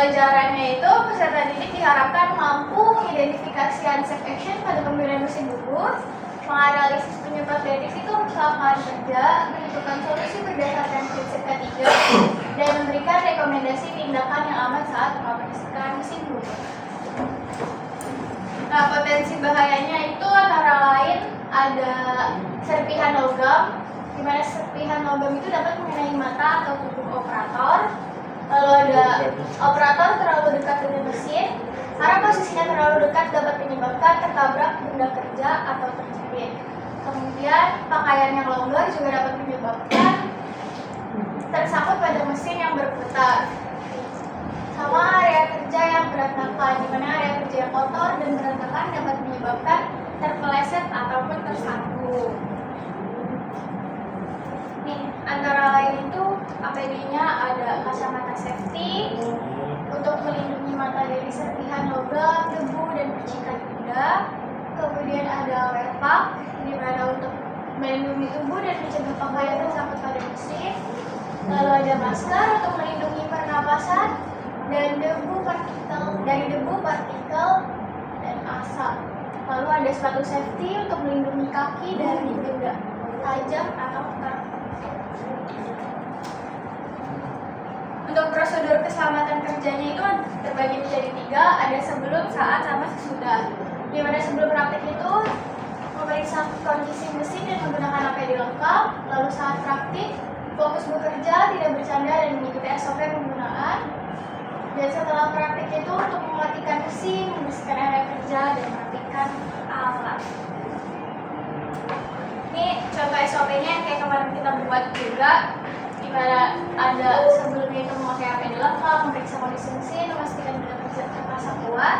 Pembelajarannya itu peserta didik diharapkan mampu mengidentifikasi unsafe action pada penggunaan mesin tubuh, menganalisis penyebab dari situ kecelakaan kerja, menentukan solusi berdasarkan prinsip ketiga, dan memberikan rekomendasi tindakan yang aman saat mengoperasikan mesin tubuh. Nah, potensi bahayanya itu antara lain ada serpihan logam, di mana serpihan logam itu dapat mengenai mata atau tubuh operator. Lalu ada operator terlalu dekat dengan mesin, karena posisinya terlalu dekat dapat menyebabkan tertabrak benda kerja atau terjepit. Kemudian pakaian yang longgar juga dapat menyebabkan tersangkut pada mesin yang berputar. Sama area kerja yang berantakan, di mana area kerja yang kotor dan berantakan dapat menyebabkan terpeleset ataupun tersangkut. Nih, antara lain itu APD-nya ada kacamata safety untuk melindungi mata dari serpihan logam, debu, dan percikan benda. Kemudian ada wear pack, di mana untuk melindungi tubuh dan mencegah pakaian tersangkut pada mesin. Lalu ada masker untuk melindungi pernapasan dan dari debu, partikel, dan asap. Lalu ada sepatu safety untuk melindungi kaki dari benda tajam atau retak. Untuk prosedur keselamatan kerjanya itu terbagi menjadi 3, ada sebelum, saat, sama sesudah. Di mana sebelum praktik itu memeriksa kondisi mesin dan menggunakan APD lengkap. Lalu saat praktik fokus bekerja, tidak bercanda dan mengikuti SOP penggunaan. Dan setelah praktik itu untuk mematikan mesin, membersihkan area kerja, dan merapikan alat. Ini contoh SOP-nya yang kayak kemarin kita buat juga, di mana ada sebelumnya itu memakai APD lengkap, memeriksa kondisi mesin, memastikan benda kerja terpasang kuat.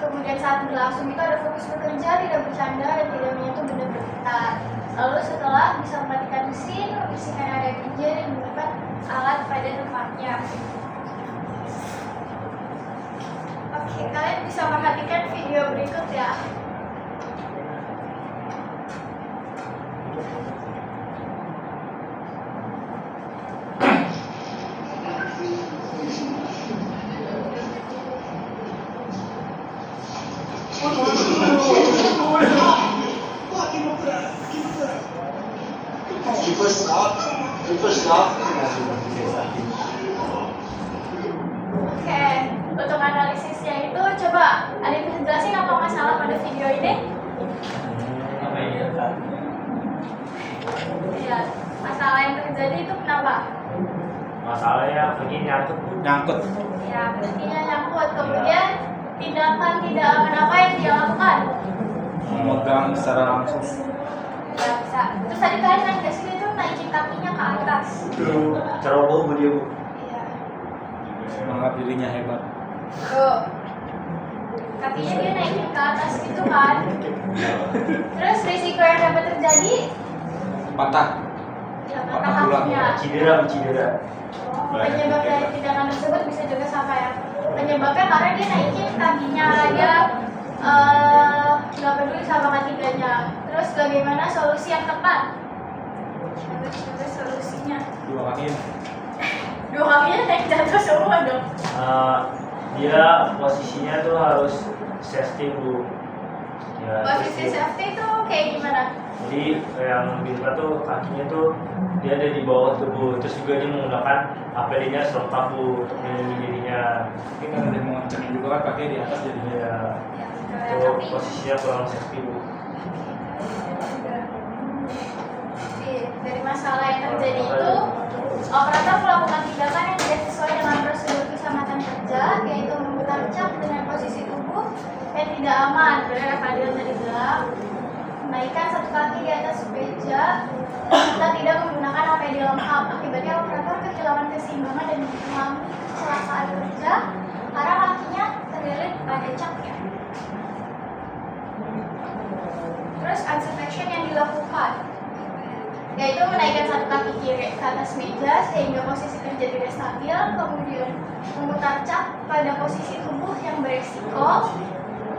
Kemudian saat berlangsung itu ada fokus bekerja, tidak bercanda, dan tidak menyentuh benda berputar. Lalu setelah bisa mematikan mesin, membersihkan area kerja, dan menyimpan alat pada tempatnya. Oke, kalian bisa perhatikan video berikut ya. Oke, untuk analisisnya itu coba ada yang bisa jelasin apa masalah pada video ini? Iya, masalah yang terjadi itu kenapa? Masalahnya begini nyangkut. Ya, pastinya nyangkut. Kemudian tindakan tidak aman apa yang dia lakukan? Memegang secara langsung. Ya, bisa. Terus tadi kalian naik ke sini tuh naikin kakinya ke atas. Ceroboh dia bu. Iya. Menganggap dirinya hebat. Tuh. Kakinya dia naikin ke atas gitu kan. Terus risiko yang dapat terjadi? Patah. Ya, patah kakinya. Cedera. Penyebab dari tindakan tersebut bisa juga sama ya. Penyebabnya karena dia naikin kakinya, dia nggak peduli sama ketiganya. Terus bagaimana solusi yang tepat? Coba solusinya. Dua kakinya naik jatuh semua dong. Dia posisinya tuh harus safety bu. Ya, Posisi safety itu kayak gimana? Jadi yang di depan tuh kakinya tuh dia ada di bawah tubuh. Terus juga dia menggunakan APD-nya selengkap bu untuk melindungi dirinya. Tapi kan ada mengencangin juga kan pakai di atas jadinya. Ya, Ya, itu tapi posisinya kurang safety bu. dari masalah yang terjadi itu, operator melakukan tindakan yang tidak sesuai dengan prosedur keselamatan kerja, yaitu memutar cap dengan posisi tubuh yang tidak aman. Benar Fadil tadi bilang, menaikkan satu kaki di atas meja serta tidak menggunakan APD lengkap. Akibatnya operator kehilangan keseimbangan dan mengalami kecelakaan kerja karena kakinya terlilit pada capnya. Terus unsafe action yang dilakukan, yaitu menaikkan satu kaki kiri ke atas meja sehingga posisi kerja tidak stabil, kemudian memutar cap pada posisi tubuh yang beresiko,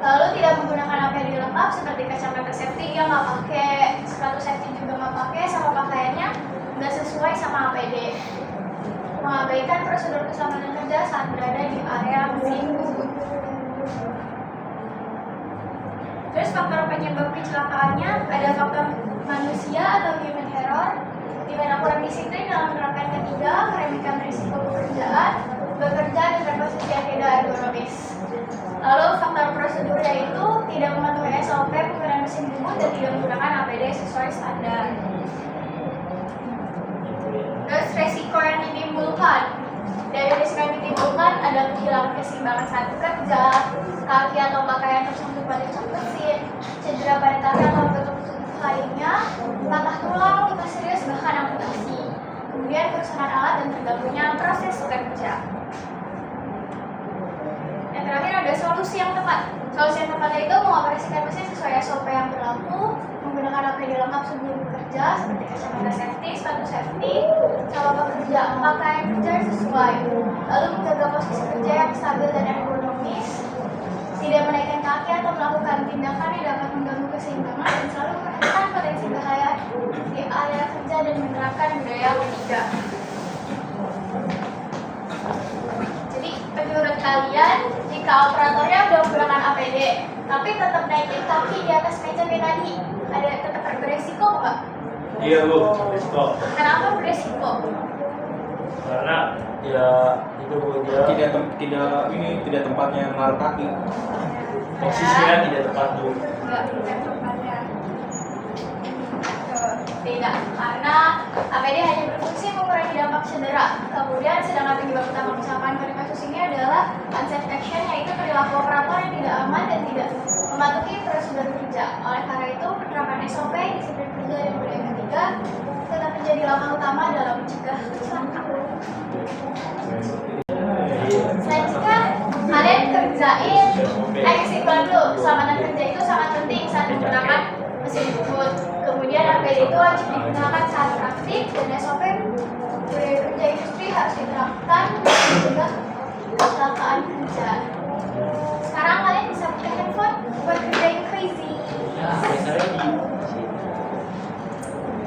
lalu tidak menggunakan APD lengkap seperti kacamata safety dia nggak pakai, sepatu safety juga nggak pakai, sama pakaiannya nggak sesuai sama APD, mengabaikan prosedur keselamatan kerja saat berada di area penyebab kecelakaannya ada faktor manusia atau human error, di mana kurang disiplin dalam menerapkan ketiga, meremehkan risiko pekerjaan, bekerja dengan posisi yang tidak ergonomis. Lalu faktor prosedur yaitu tidak mematuhi SOP penggunaan mesin bubut dan tidak menggunakan APD sesuai standar. Terus resiko yang ditimbulkan. Dari risiko yang ditimbulkan ada kehilangan keseimbangan saat bekerja, kaki atau pakaian tersangkut pada cap mesin, cedera pada kaki atau bentuk tubuh lainnya, patah tulang, luka serius bahkan amputasi. Kemudian kerusakan alat dan terganggunya proses kerja. Yang terakhir ada solusi yang tepat. Solusi yang tepat itu mengoperasikan mesin sesuai SOP yang berlaku, menggunakan APD lengkap sebelum bekerja seperti kacamata safety, sepatu safety, cara bekerja, pakaian kerja yang sesuai, lalu menjaga posisi kerja yang stabil dan ergonomis, tidak menaikkan kaki atau melakukan tindakan yang dapat mengganggu keseimbangan, dan selalu memperhatikan potensi bahaya di area kerja dan menerapkan budaya ketiga. Jadi menurut kalian, jika operatornya udah menggunakan APD, tapi tetap naikin kaki di atas meja kayak tadi, ada tetap beresiko nggak? Iya Bu, risiko. Kenapa beresiko? Karena ya itu Bu, dia tidak tempatnya menaruh kaki. posisinya tidak tepat Bu. Enggak, bukan tempatnya. Tidak, karena APD hanya berfungsi mengurangi dampak cedera. Kemudian sedangkan penyebab utama kecelakaan pada kasus ini adalah unsafe action, yaitu perilaku operator yang tidak aman dan tidak mematuhi prosedur kerja. Oleh karena itu, penerapan SOP, disiplin kerja dan budaya ketiga tetap menjadi langkah utama dalam mencegah kecelakaan. Selanjutnya, kalian kerjain kesimpulan dulu. Keselamatan kerja itu sangat penting saat menggunakan mesin bubut. Kemudian APD itu wajib digunakan saat praktik, dan SOP budaya kerja industri harus diterapkan untuk mencegah kecelakaan kerja. Sekarang kalian bisa pakai handphone buat kerjain crazy. Ya, biasanya di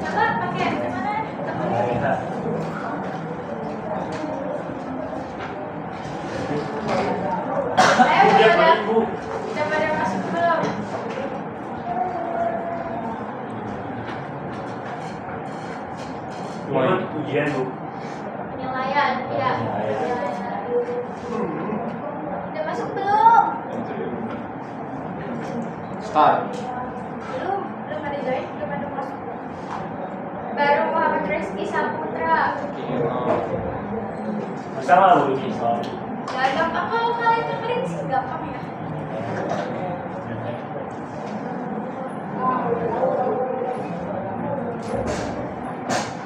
Coba pakai gimana? kita Ayo dia udah paling Bu. pada masuk belum? Ini ujian Bu. Penilaian, ya. Penilaian. Udah masuk belum? Start. Belum ada join, belum ada masuk. Baru Muhammad Rizky Saputra. Bisa nggak Bu ini soal? Ya gampang, kalau kalian dengerin sih gampang ya.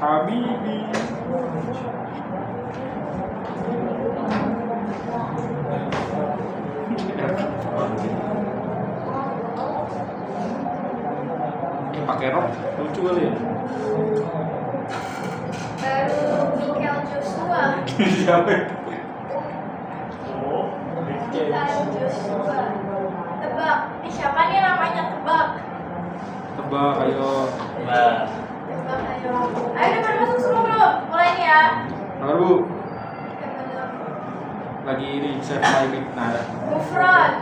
Habibi. Ini pakai rok lucu kali ya. Baru Michael Joshua. Siapa? Oh, Michael Joshua. Tebak, ini siapa nih namanya? Tebak. Tebak, ayo. nah, Tebak, ayo. Ayo udah pada masuk semua belum? Mulai nih ya. Kabar Bu, Kita belum. lagi di set my mic. Nah, ada. Gufron.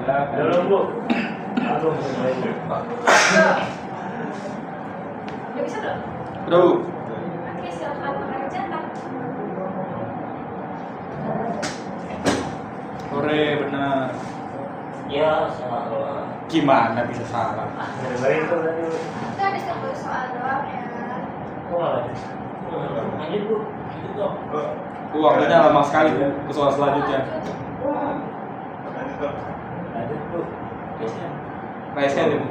belum Bu. Aduh, mulai Bu. Udah. Udah bisa belum? Udah Bu. Oke, silakan mengerjakan. Sore benar. Ya, salah. Gimana bisa salah? Dengerin tuh tadi. Itu ada 10 soal doang ya. Kok nggak lanjut? Lanjut Bu. Lanjut dong. Waktunya lama sekali ya ke soal selanjutnya. Lanjut Bu. Biasanya. Raisnya nih.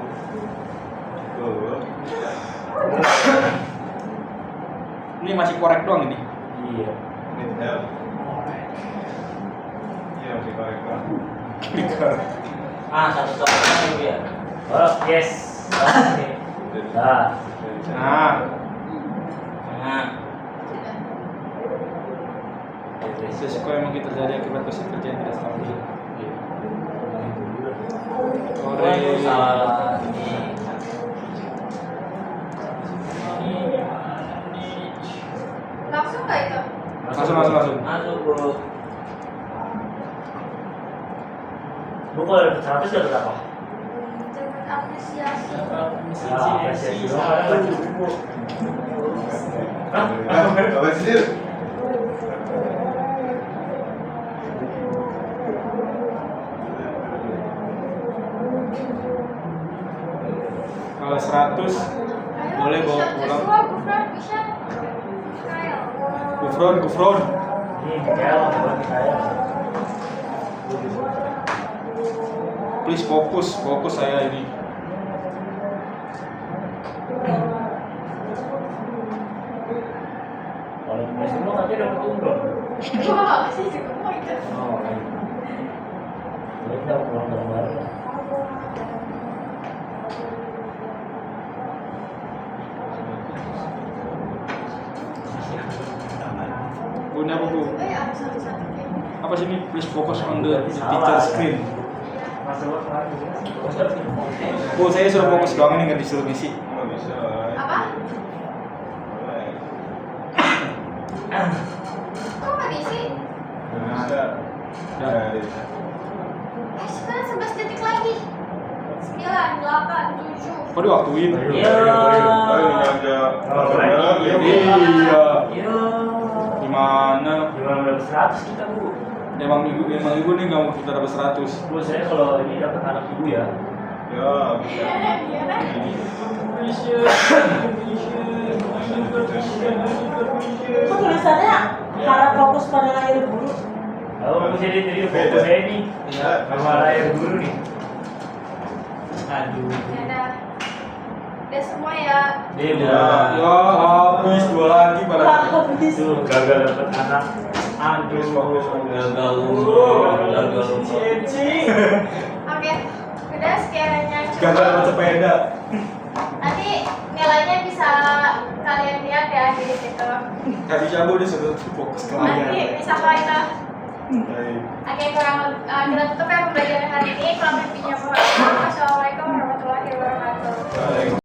Ini masih korek doang ini. Iya. Satu soal dulu ya. Oh, yes. Oke. Nah. Nah, Nah. risiko yang mungkin terjadi akibat mesin kerja yang tidak stabil. Sore. Salah ini. Langsung nggak itu? Masuk. Masuk Bu. Bu kalau dapet 100 dapat apa? Dapat apresiasi. Apresiasi dong, ada baca buku. Hah? Apa sih? Kalau 100 boleh bawa pulang. Bisa. Kayak. Gufron. Kayak buat saya. Please fokus saya ini. Kalau punya semua katanya dapat umroh. Wah, sih juga mau itu. Oh, baik. Jadi kita pulang bareng-bareng. Punya buku. Ada satu-satu kayak gini. Apa sih ini? Please focus on the teacher screen. Masuk kemarin. Oh, saya suruh fokus doang ini nggak disuruh ngisi. Oh, bisa. Apa? Kok nggak diisi? Bisa. Ya. Bisa. Sekarang 11 detik lagi. 9, 8, 7. Kok diwaktuin? Iya. Ayo aja. Oh, lagi. Iya. Iya. Gimana? Gimana dapat 100 kita, Bu? Emang ibu nih nggak mau kita dapat 100. Bu, saya kalau ini dapat anak ibu ya. Ya, bisa. Iya kan? Kok tulisannya harap fokus pada layar guru? Lalu aku jadi fokus saya ini sama layar guru nih. Aduh. Ya udah semua ya. Dia Ya habis dua lagi pada. Habis. Tuh gagal dapat anak. Aduh. Gagal. Oke, udah sekiranya Gagal dapat sepeda. nanti nilainya bisa kalian lihat ya di situ. Tadi cabut dia sudah fokus ke Nanti layar. bisa kalian Baik. Oke, kita tutup ya pembelajaran hari ini. Kurang lebihnya mohon maaf. Wassalamualaikum warahmatullahi wabarakatuh. Baik.